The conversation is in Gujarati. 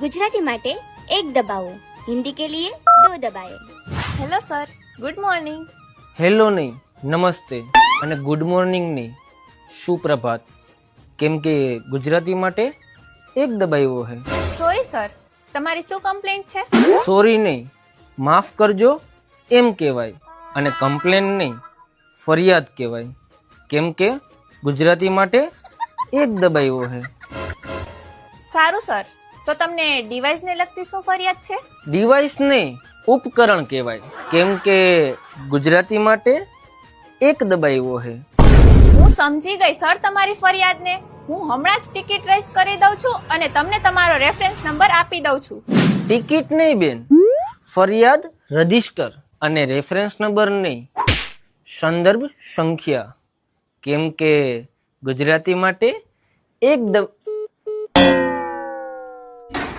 गुजराती माटे एक दबाओ, हिंदी के लिए दो दबाए। Hello sir, good morning. Hello નહીં, નમસ્તે અને ગુડ મોર્નિંગ નહીં, સુપ્રભાત. કેમ કે ગુજરાતી માટે એક દબાવ્યો છે. સોરી સર, તમારી શું કમ્પ્લેન્ટ છે? સોરી નહીં, માફ કરજો એમ કહેવાય, અને કમ્પ્લેન નહીં, ફરિયાદ કહેવાય. કેમ કે ગુજરાતી માટે એક દબાવ્યો છે. સારું સર, તો તમને ડિવાઇસને લગતી શું ફરિયાદ છે? ડિવાઇસ નહીં, ઉપકરણ કહેવાય. કેમ કે ગુજરાતી માટે એક દબાવ્યો છે. હું સમજી ગઈ સર તમારી ફરિયાદને. હું હમણાં જ ટિકિટ રેસ કરી દઉં છું અને તમને તમારો રેફરન્સ નંબર આપી દઉં છું. ટિકિટ નહીં બેન, ફરિયાદ રજિસ્ટર, અને રેફરન્સ નંબર નહીં, સંદર્ભ સંખ્યા. કેમ કે ગુજરાતી માટે એક